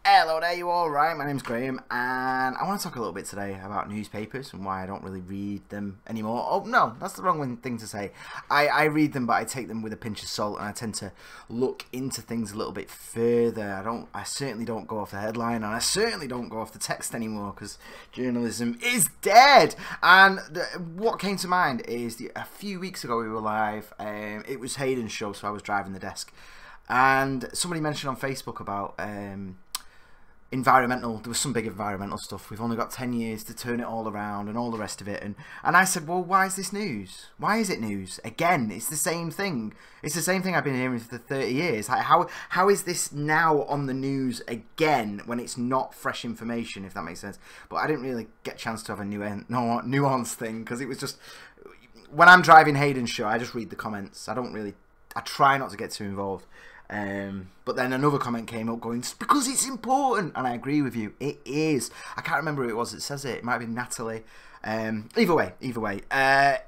Hello there, you all right? My name's Graham, and I want to talk a little bit today about newspapers and why I don't really read them anymore. Oh, no, that's the wrong thing to say. I read them, but I take them with a pinch of salt, and I tend to look into things a little bit further. I certainly don't go off the headline, and I certainly don't go off the text anymore, because journalism is dead. And what came to mind is a few weeks ago we were live. It was Hayden's show, so I was driving the desk, and somebody mentioned on Facebook about there was some big environmental stuff. We've only got 10 years to turn it all around and all the rest of it. And I said, well, why is this news? Why is it news? Again, it's the same thing. It's the same thing I've been hearing for 30 years. How is this now on the news again when it's not fresh information, if that makes sense? But I didn't really get a chance to have a nuance thing, because it was just, when I'm driving Hayden's show, I just read the comments. I try not to get too involved. But then another comment came up going, because it's important, and I agree with you, it is. I can't remember who it was that says it. It might be Natalie. Either way, it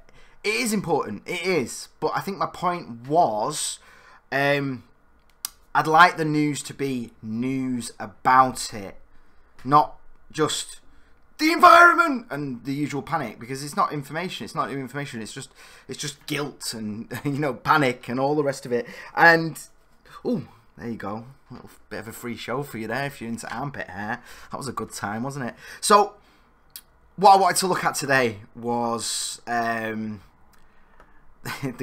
is important. It is. But I think my point was, I'd like the news to be news about it, not just the environment and the usual panic, because it's not information. It's not new information. It's just guilt and panic and all the rest of it. And oh, there you go. A little bit of a free show for you there if you're into armpit hair. That was a good time, wasn't it? So, what I wanted to look at today was The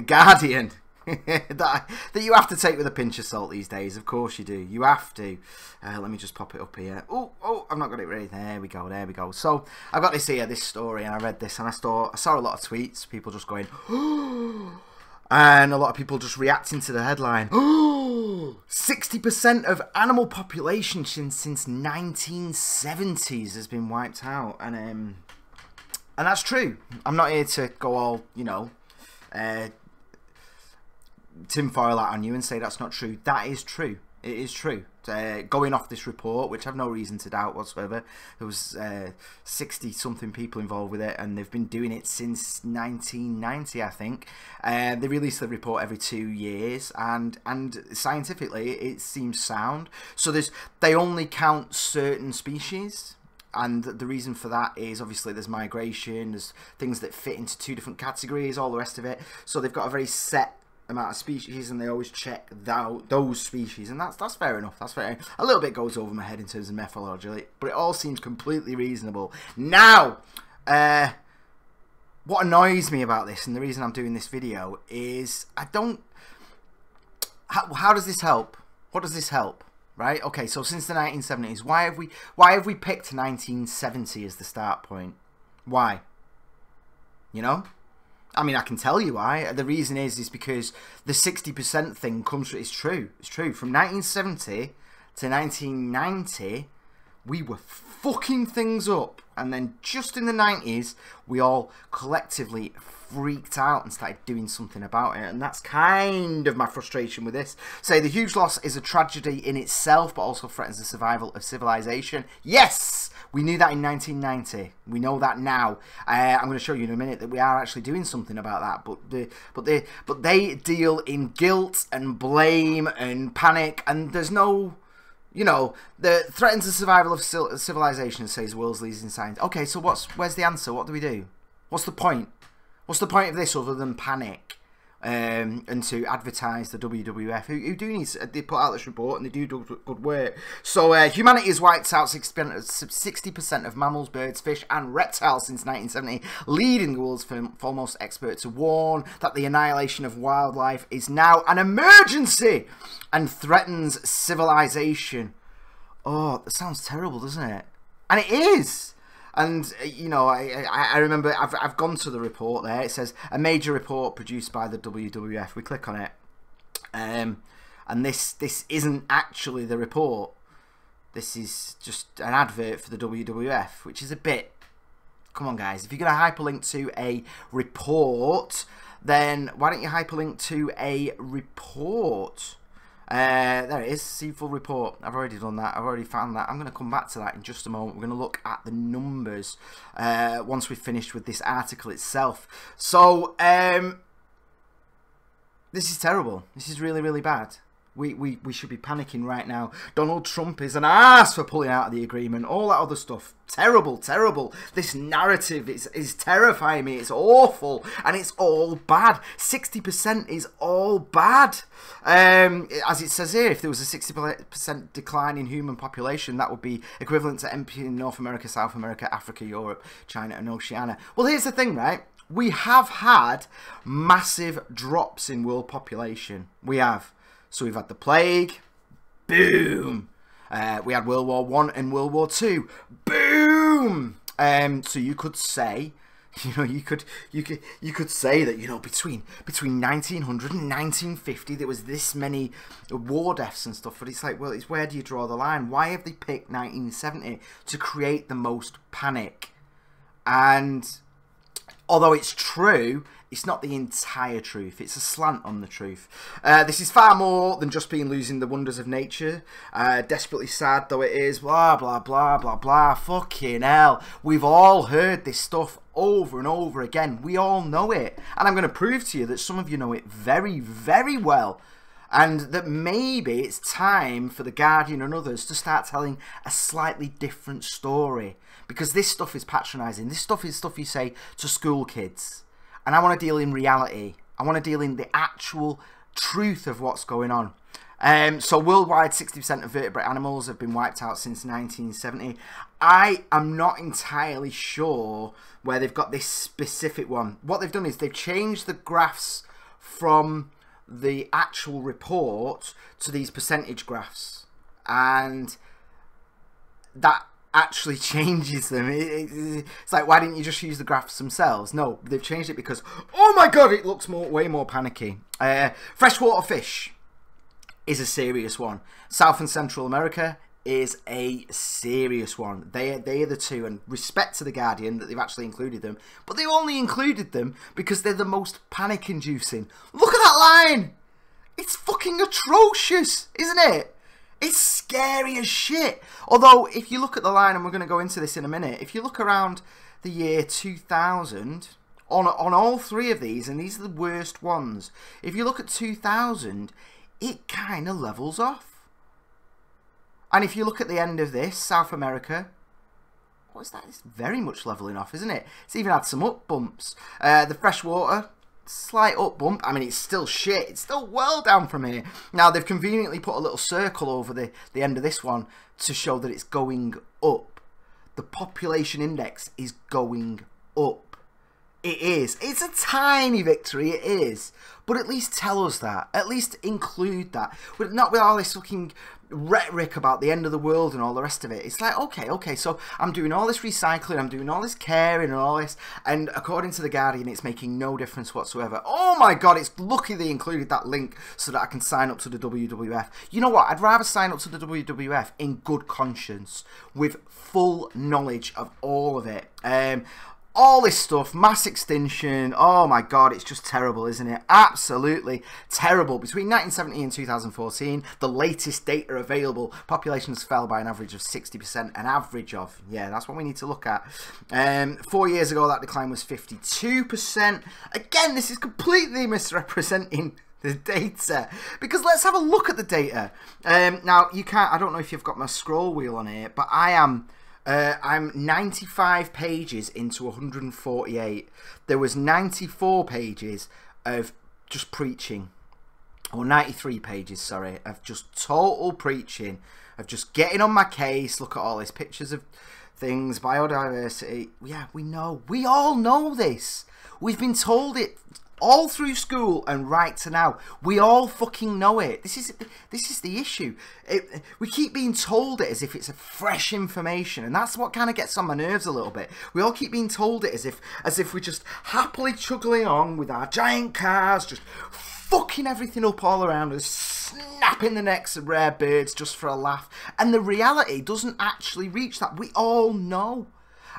Guardian. that you have to take with a pinch of salt these days. Of course you do. You have to. Let me just pop it up here. Oh, I've not got it ready. There we go. So, I've got this here, this story, and I read this, and I saw a lot of tweets. People just going, and a lot of people just reacting to the headline. 60% of animal population since 1970s has been wiped out, and that's true. I'm not here to go all tinfoil out on you and say that's not true. That is true. It is true. Going off this report, which I've no reason to doubt whatsoever, there was 60-something people involved with it, and they've been doing it since 1990, I think. They release the report every 2 years, and scientifically it seems sound. So they only count certain species. And the reason for that is obviously there's migration, there's things that fit into 2 different categories, all the rest of it. So they've got a very set amount of species, and they always check those species, and that's fair enough. That's fair. A little bit goes over my head in terms of methodology, but it all seems completely reasonable. Now, what annoys me about this, and the reason I'm doing this video, is how does this help? What does this help? Right? Okay, so since the 1970s, why have we picked 1970 as the start point? Why? I mean, I can tell you why. The reason is because the 60% thing it's true. It's true. From 1970 to 1990, we were fucking things up. And then just in the 90s, we all collectively freaked out and started doing something about it. And that's kind of my frustration with this. Say the huge loss is a tragedy in itself, but also threatens the survival of civilization. Yes! We knew that in 1990. We know that now. I'm going to show you in a minute that we are actually doing something about that. But they deal in guilt and blame and panic, and there's no, that threatens the survival of civilization, says world's leading science. Okay, so where's the answer? What do we do? What's the point? What's the point of this other than panic? And to advertise the WWF, who do need they put out this report, and they do good work. So humanity has wiped out 60% of mammals, birds, fish and reptiles since 1970, leading the world's foremost expert to warn that the annihilation of wildlife is now an emergency and threatens civilization. Oh, that sounds terrible, doesn't it? And it is. And, I remember I've gone to the report there. It says, a major report produced by the WWF. We click on it. And this isn't actually the report. This is just an advert for the WWF, which is a bit... Come on, guys. If you're going to hyperlink to a report, then why don't you hyperlink to a report? There it is, see full report. I've already done that. I've already found that. I'm going to come back to that in just a moment. We're going to look at the numbers once we've finished with this article itself. So, this is terrible. This is really, really bad. We should be panicking right now. Donald Trump is an ass for pulling out of the agreement. All that other stuff. Terrible, terrible. This narrative is terrifying me. It's awful. And it's all bad. 60% is all bad. As it says here, if there was a 60% decline in human population, that would be equivalent to emptying North America, South America, Africa, Europe, China and Oceania. Well, here's the thing, right? We have had massive drops in world population. We have. So we've had the plague, boom. We had World War I and World War II, boom. So you could say, you could say that, between 1900 and 1950 there was this many war deaths and stuff. But it's like, well, it's where do you draw the line? Why have they picked 1970 to create the most panic? And although it's true, it's not the entire truth. It's a slant on the truth. This is far more than just being losing the wonders of nature. Desperately sad though it is. Blah, blah, blah, blah, blah. Fucking hell. We've all heard this stuff over and over again. We all know it. And I'm going to prove to you that some of you know it very, very well. And that maybe it's time for The Guardian and others to start telling a slightly different story. Because this stuff is patronising. This stuff is stuff you say to school kids. And I want to deal in reality. I want to deal in the actual truth of what's going on. So worldwide, 60% of vertebrate animals have been wiped out since 1970. I am not entirely sure where they've got this specific one. What they've done is they've changed the graphs from the actual report to these percentage graphs. And that actually changes them. It's like, why didn't you just use the graphs themselves? No, they've changed it because, oh my god, it looks way more panicky. Freshwater fish is a serious one. South and Central America is a serious one. They are the two, and respect to The Guardian that they've actually included them, but they've only included them because they're the most panic inducing. Look at that line. It's fucking atrocious, isn't it? It's scary as shit. Although, if you look at the line, and we're going to go into this in a minute, if you look around the year 2000, on all three of these, and these are the worst ones, if you look at 2000, it kind of levels off. And if you look at the end of this, South America, what is that? It's very much levelling off, isn't it? It's even had some up bumps. The freshwater, slight up bump. I mean, it's still shit. It's still well down from here. Now, they've conveniently put a little circle over the end of this one to show that it's going up. The population index is going up. It is. It's a tiny victory, it is. But at least tell us that. At least include that. Not with all this fucking rhetoric about the end of the world and all the rest of it. It's like, okay, so I'm doing all this recycling, I'm doing all this caring and all this, and according to The Guardian, it's making no difference whatsoever. Oh my god, it's lucky they included that link so that I can sign up to the WWF. You know what? I'd rather sign up to the WWF in good conscience, with full knowledge of all of it. All this stuff, mass extinction, oh my god, it's just terrible, isn't it? Absolutely terrible. Between 1970 and 2014, the latest data available, populations fell by an average of 60%. An average of, yeah, that's what we need to look at. 4 years ago, that decline was 52%. Again, this is completely misrepresenting the data, because let's have a look at the data. Now, you can't, I don't know if you've got my scroll wheel on here, but I'm 95 pages into 148. There was 94 pages of just preaching, or 93 pages, sorry, of just total preaching, of just getting on my case. Look at all these pictures of things, biodiversity. Yeah, we know. We all know this. We've been told it all through school and right to now. We all fucking know it. This is the issue. We keep being told it as if it's a fresh information, and that's what kind of gets on my nerves a little bit. We all keep being told it as if we're just happily chugging on with our giant cars, just fucking everything up all around us, snapping the necks of rare birds just for a laugh. And the reality doesn't actually reach that. We all know.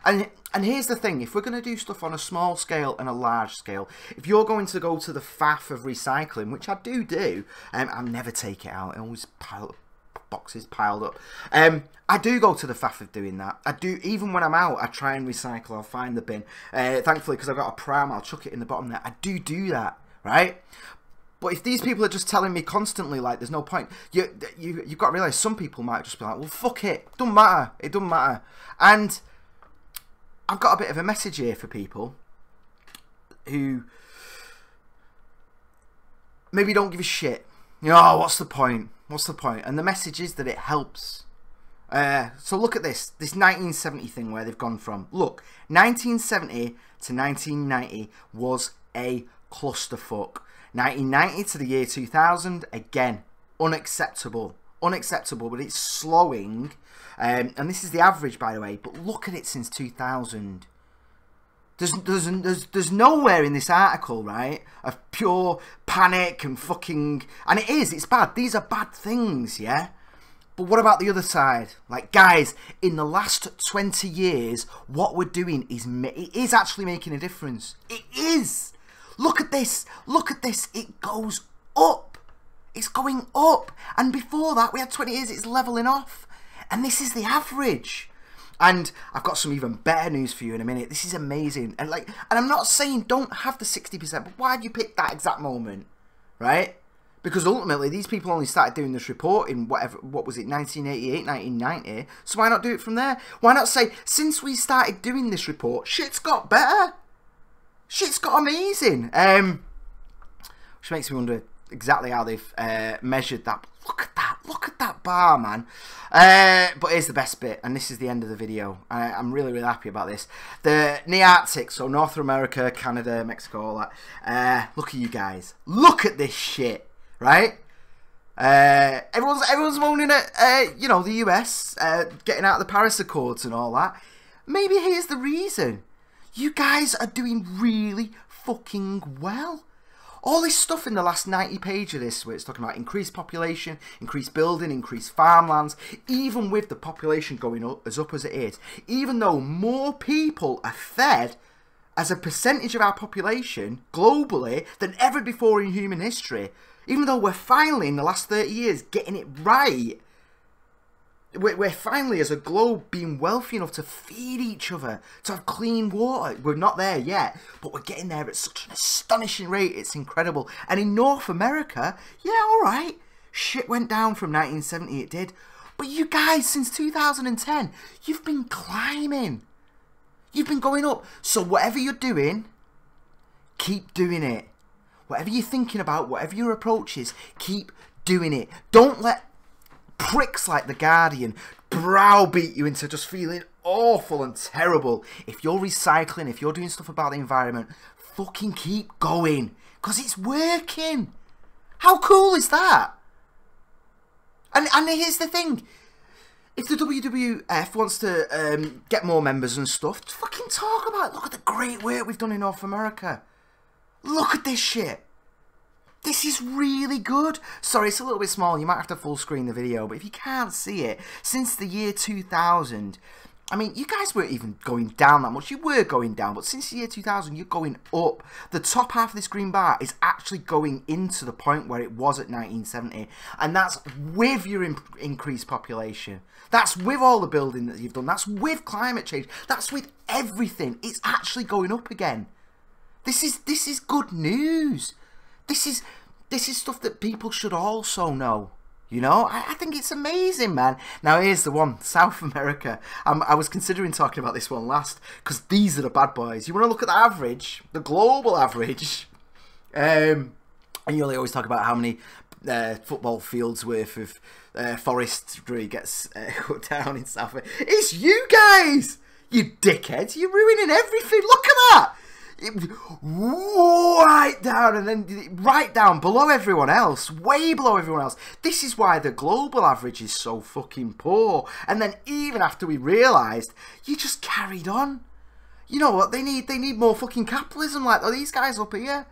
And here's the thing, if we're going to do stuff on a small scale and a large scale, if you're going to go to the faff of recycling, which I do, I'll never take it out, I always pile up boxes piled up. I do go to the faff of doing that. I do, even when I'm out, I try and recycle, I'll find the bin. Thankfully, because I've got a pram, I'll chuck it in the bottom there. I do that, right? But if these people are just telling me constantly, like, there's no point, you've got to realise some people might just be like, well, fuck it. Doesn't matter. It doesn't matter. And I've got a bit of a message here for people who maybe don't give a shit. You know, oh, what's the point? What's the point? And the message is that it helps. So look at this 1970 thing where they've gone from. Look, 1970 to 1990 was a clusterfuck. 1990 to the year 2000, again, unacceptable. Unacceptable, but it's slowing. And this is the average, by the way. But look at it since 2000. There's nowhere in this article, right, of pure panic and fucking... And it is, it's bad. These are bad things, yeah? But what about the other side? Like, guys, in the last 20 years, what we're doing is... It is actually making a difference. It is! Look at this. Look at this. It goes up. It's going up. And before that, we had 20 years, it's levelling off. And this is the average. And I've got some even better news for you in a minute. This is amazing. And I'm not saying don't have the 60%, but why do you pick that exact moment? Right? Because ultimately, these people only started doing this report in what was it, 1988, 1990. So why not do it from there? Why not say, since we started doing this report, shit's got better. Shit's got amazing. Which makes me wonder exactly how they've measured that. Look at that. Look at that bar, man. But here's the best bit, and this is the end of the video. I'm really, really happy about this. The Arctic, so North America, Canada, Mexico, all that. Look at you guys. Look at this shit, right? Everyone's moaning at, you know, the US getting out of the Paris Accords and all that. Maybe here's the reason. You guys are doing really fucking well. All this stuff in the last 90 pages of this, where it's talking about increased population, increased building, increased farmlands, even with the population going up as it is, even though more people are fed as a percentage of our population globally than ever before in human history, even though we're finally, in the last 30 years, getting it right. We're finally, as a globe, being wealthy enough to feed each other, to have clean water. We're not there yet, but we're getting there at such an astonishing rate. It's incredible. And in North America, yeah, all right, shit went down from 1970, it did. But you guys, since 2010, you've been climbing. You've been going up. So whatever you're doing, keep doing it. Whatever you're thinking about, whatever your approach is, keep doing it. Don't let pricks like The Guardian browbeat you into just feeling awful and terrible. If you're recycling, if you're doing stuff about the environment, fucking keep going, because it's working. How cool is that? And here's the thing. If the WWF wants to get more members and stuff, just fucking talk about it. Look at the great work we've done in North America. Look at this shit. This is really good. Sorry, it's a little bit small. You might have to full screen the video. But if you can't see it, since the year 2000, I mean, you guys weren't even going down that much. You were going down. But since the year 2000, you're going up. The top half of this green bar is actually going into the point where it was at 1970. And that's with your increased population. That's with all the building that you've done. That's with climate change. That's with everything. It's actually going up again. This is good news. This is stuff that people should also know. You know, I think it's amazing, man. Now, here's the one. South America. I was considering talking about this one last, because these are the bad boys. You want to look at the average, the global average, and you always talk about how many football fields worth of forestry gets cut down in South America. It's you guys, you dickheads. You're ruining everything. Look at that. Right down, and then right down below everyone else, way below everyone else. This is why the global average is so fucking poor. And then even after we realised, you just carried on. You know what? They need more fucking capitalism like these guys up here.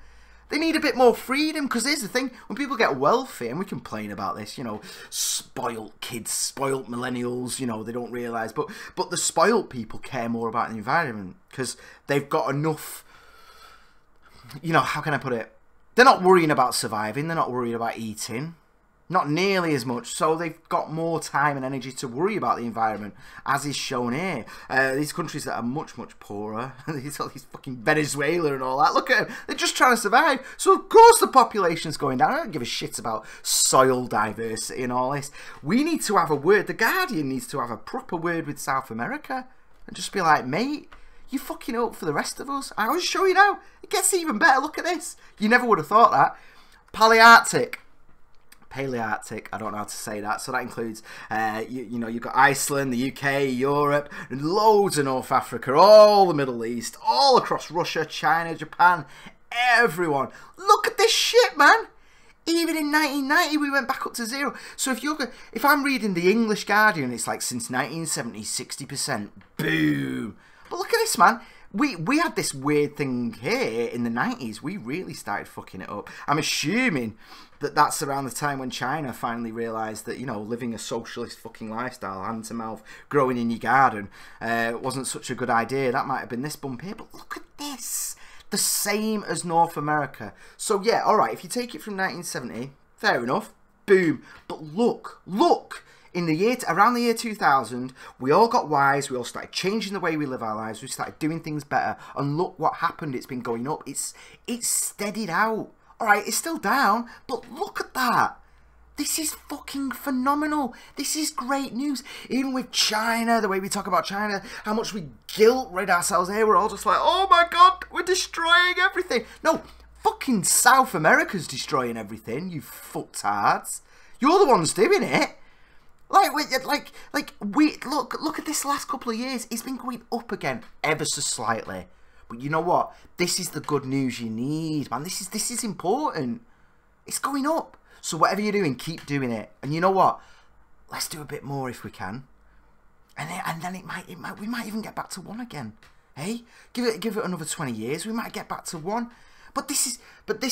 They need a bit more freedom, because here's the thing, when people get wealthy, and we complain about this, you know, spoilt kids, spoilt millennials, you know, they don't realise, but the spoilt people care more about the environment, because they've got enough, you know, how can I put it? They're not worrying about surviving. They're not worried about eating. Not nearly as much, so they've got more time and energy to worry about the environment, as is shown here. These countries that are much, much poorer, these fucking Venezuela and all that, look at them, they're just trying to survive. So of course the population's going down. I don't give a shit about soil diversity and all this. We need to have a word, the Guardian needs to have a proper word with South America, and just be like, mate, you fucking up for the rest of us. I will show you now, it gets even better, look at this. You never would have thought that. Palearctic. Palearctic, I don't know how to say that, so that includes, you know, you've got Iceland, the UK, Europe, and loads of North Africa, all the Middle East, all across Russia, China, Japan, everyone. Look at this shit, man. Even in 1990, we went back up to 0. So if I'm reading the English Guardian, it's like since 1970, 60%. Boom. But look at this, man. We had this weird thing here in the 90s. We really started fucking it up. I'm assuming that that's around the time when China finally realised that, you know, living a socialist fucking lifestyle, hand to mouth, growing in your garden, wasn't such a good idea. That might have been this bump here. But look at this. The same as North America. So, yeah, all right, if you take it from 1970, fair enough. Boom. But look. In the year, around the year 2000, we all got wise, we all started changing the way we live our lives, we started doing things better, and look what happened, it's been going up, it's steadied out. Alright, it's still down, but look at that. This is fucking phenomenal. This is great news. Even with China, the way we talk about China, how much we guilt-rid ourselves here, we're all just like, oh my god, we're destroying everything. No, fucking South America's destroying everything, you fucktards. You're the ones doing it. Look at this last couple of years. It's been going up again, ever so slightly. But you know what? This is the good news you need, man. This is important. It's going up. So whatever you're doing, keep doing it. And you know what? Let's do a bit more if we can. And then we might even get back to 1 again. Hey, give it another 20 years. We might get back to 1. But this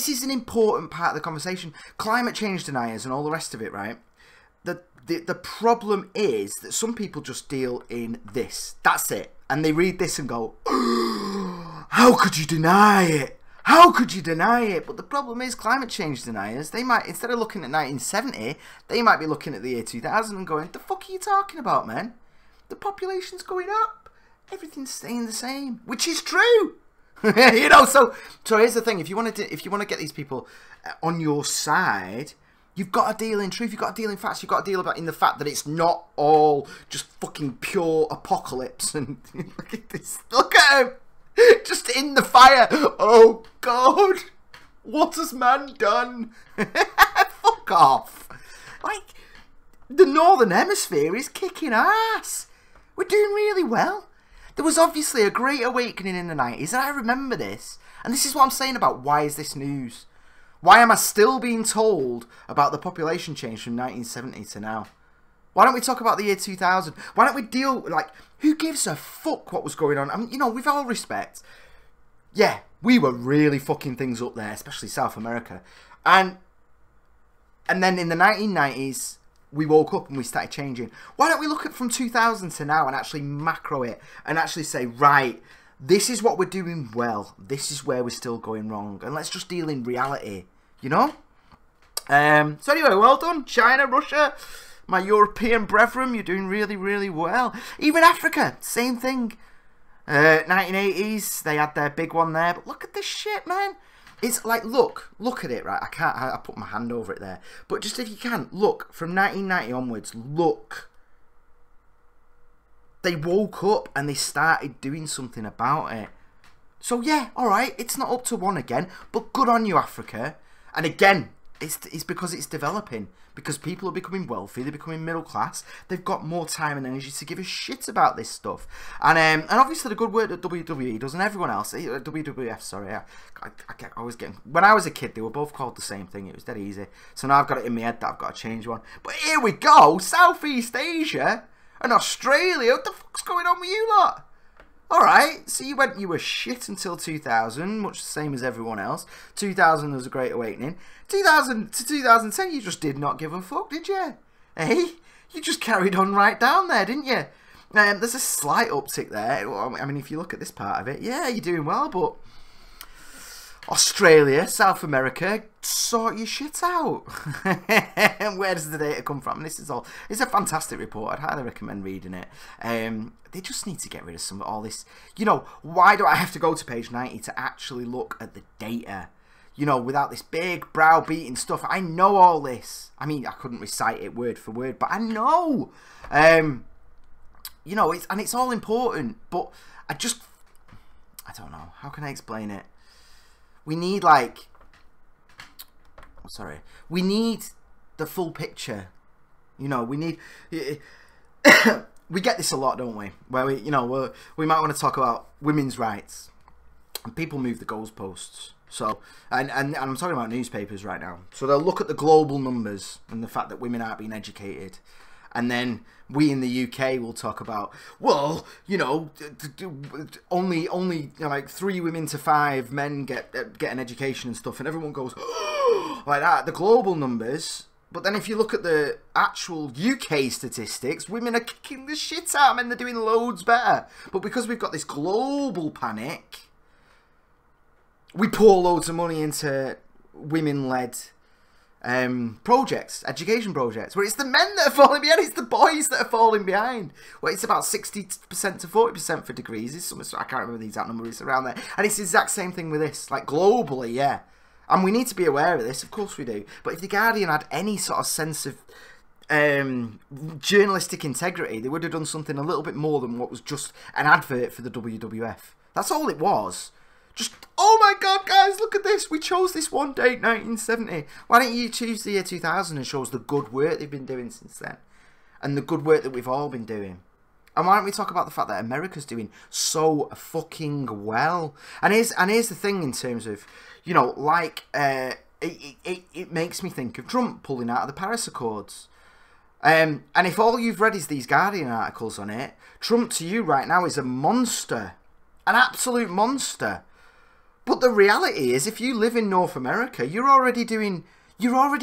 is an important part of the conversation. Climate change deniers and all the rest of it, right? The problem is that some people just deal in this. That's it. And they read this and go, oh, how could you deny it? How could you deny it? But the problem is climate change deniers, they might, instead of looking at 1970, they might be looking at the year 2000 and going, the fuck are you talking about, man? The population's going up. Everything's staying the same. Which is true. You know, so here's the thing. If you want to get these people on your side, you've got to deal in truth, you've got to deal in facts, you've got to deal about in the fact that it's not all just fucking pure apocalypse. And look at this, look at him, just in the fire. Oh God, what has man done? Fuck off. Like, the Northern Hemisphere is kicking ass. We're doing really well. There was obviously a great awakening in the 90s, and I remember this. And this is what I'm saying about why is this news? Why am I still being told about the population change from 1970 to now? Why don't we talk about the year 2000? Why don't we deal, like, who gives a fuck what was going on? I mean, you know, with all respect, yeah, we were really fucking things up there, especially South America. And then in the 1990s, we woke up and we started changing. Why don't we look at from 2000 to now and actually macro it and actually say, right, this is what we're doing well. This is where we're still going wrong. And let's just deal in reality. You know? So anyway, well done, China, Russia, my European brethren, you're doing really, really well. Even Africa, same thing. 1980s, they had their big one there, but look at this shit, man. It's like, look at it, right? I put my hand over it there. But just if you can, look, from 1990 onwards, look. They woke up and they started doing something about it. So yeah, alright, it's not up to 1 again, but good on you, Africa. And again, it's because it's developing. Because people are becoming wealthy, they're becoming middle class, they've got more time and energy to give a shit about this stuff. And obviously the good word that WWE does, and everyone else, WWF, sorry, I always get, when I was a kid, they were both called the same thing, it was dead easy. So now I've got it in my head that I've got to change one. But here we go, Southeast Asia and Australia, what the fuck's going on with you lot? Alright, so you were shit until 2000, much the same as everyone else. 2000 was a great awakening. 2000 to 2010, you just did not give a fuck, did you? Hey? You just carried on right down there, didn't you? There's a slight uptick there. I mean, if you look at this part of it, yeah, you're doing well, but Australia, South America, sort your shit out. Where does the data come from? And this is all. It's a fantastic report. I'd highly recommend reading it. They just need to get rid of some of all this. You know, why do I have to go to page 90 to actually look at the data? You know, without this big browbeating stuff. I know all this. I mean, I couldn't recite it word for word, but I know. You know, it's all important. But I don't know. How can I explain it? We need we need the full picture. You know, we need. We get this a lot, don't we? Where we might want to talk about women's rights, and people move the goalposts. So, and I'm talking about newspapers right now. So they'll look at the global numbers and the fact that women aren't being educated. And then we in the UK will talk about, well, you know, only like 3 women to 5 men get an education and stuff. And everyone goes, like that, the global numbers. But then if you look at the actual UK statistics, women are kicking the shit out of men. They're doing loads better. But because we've got this global panic, we pour loads of money into women-led projects, education projects, where it's the men that are falling behind, it's the boys that are falling behind. Well, it's about 60% to 40% for degrees. It's something, I can't remember the exact number, it's around there. And it's the exact same thing with this, like globally, yeah. And we need to be aware of this, of course we do. But if The Guardian had any sort of sense of journalistic integrity, they would have done something a little bit more than what was just an advert for the WWF. That's all it was. Just, oh my god, guys, look at this. We chose this one date, 1970. Why don't you choose the year 2000 and show us the good work they've been doing since then? And the good work that we've all been doing. And why don't we talk about the fact that America's doing so fucking well? And here's the thing in terms of, you know, like, it makes me think of Trump pulling out of the Paris Accords. And if all you've read is these Guardian articles on it, Trump to you right now is a monster. An absolute monster. But the reality is, if you live in North America, you're already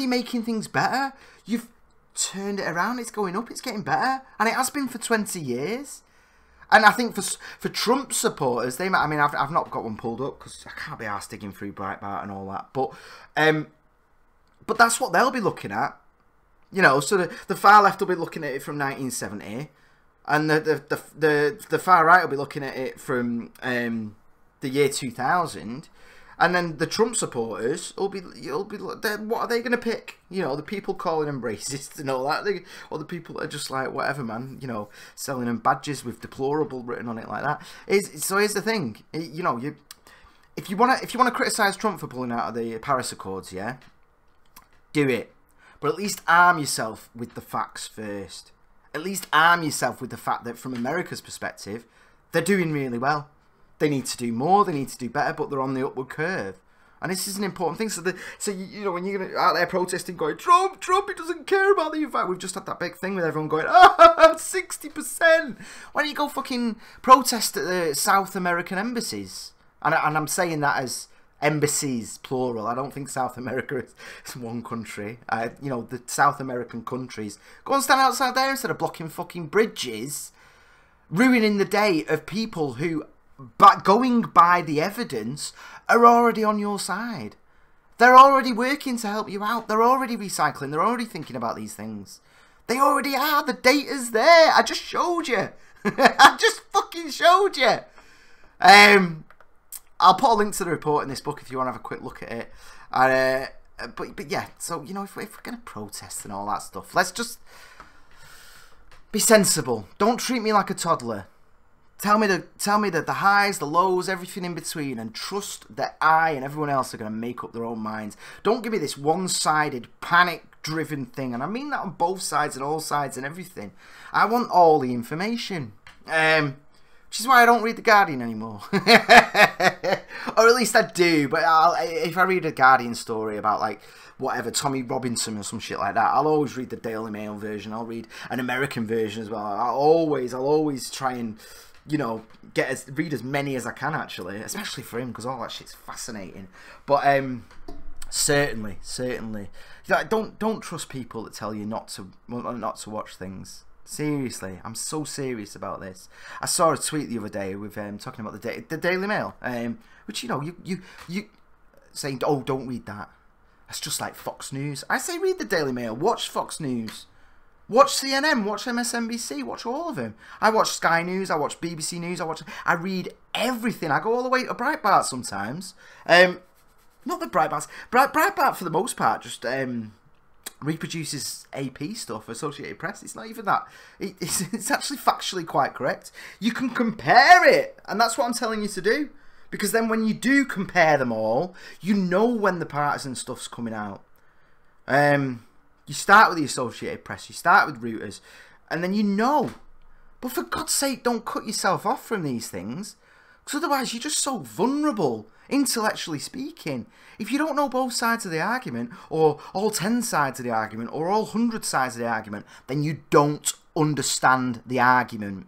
making things better. You've turned it around. It's going up. It's getting better. And it has been for 20 years. And I think for Trump supporters, they might, I mean, I've not got one pulled up because I can't be arsed digging through Breitbart and all that. But that's what they'll be looking at. You know, so the far left will be looking at it from 1970. And the far right will be looking at it from the year 2000, and then the Trump supporters will be what are they going to pick? You know, the people calling them racist and all that, or the people that are just like, whatever, man, you know, selling them badges with deplorable written on it like that. So here's the thing, you know, if you want to criticize Trump for pulling out of the Paris Accords, yeah, do it, but at least arm yourself with the facts first. At least arm yourself with the fact that from America's perspective, they're doing really well. They need to do more, they need to do better, but they're on the upward curve. And this is an important thing. So you know, when you're out there protesting, going, Trump, he doesn't care about the fact. We've just had that big thing with everyone going, 60%. Why don't you go fucking protest at the South American embassies? And I'm saying that as embassies, plural. I don't think South America is one country. You know, the South American countries. Go and stand outside there instead of blocking fucking bridges, ruining the day of people who, but going by the evidence, are already on your side. They're already working to help you out. They're already recycling. They're already thinking about these things. They already are. The data's there. I just showed you. I just fucking showed you. I'll put a link to the report in this book if you want to have a quick look at it. But yeah, so, you know, if we're going to protest and all that stuff, let's just be sensible. Don't treat me like a toddler. Tell me that the highs, the lows, everything in between, and trust that I and everyone else are going to make up their own minds. Don't give me this one-sided, panic-driven thing, and I mean that on both sides and all sides and everything. I want all the information, which is why I don't read The Guardian anymore. Or at least I do, but if I read a Guardian story about, like, whatever, Tommy Robinson or some shit like that, I'll always read the Daily Mail version. I'll read an American version as well. I'll always try and, you know, read as many as I can, actually, especially for him, because all that shit's fascinating. But certainly, don't trust people that tell you not to watch things. Seriously, I'm so serious about this. I saw a tweet the other day with talking about the Daily Mail, which, you know, you saying, oh, don't read that. That's just like Fox News. I say read the Daily Mail, watch Fox News, watch CNN, watch MSNBC, watch all of them. I watch Sky News, I watch BBC News, I read everything. I go all the way to Breitbart sometimes. Not the Breitbart. Breitbart for the most part just reproduces AP stuff, Associated Press. It's not even that. It's actually factually quite correct. You can compare it, and that's what I'm telling you to do. Because then when you do compare them all, you know when the partisan stuff's coming out. You start with the Associated Press, you start with Reuters, and then you know. But for God's sake, don't cut yourself off from these things, because otherwise you're just so vulnerable, intellectually speaking. If you don't know both sides of the argument, or all 10 sides of the argument, or all 100 sides of the argument, then you don't understand the argument.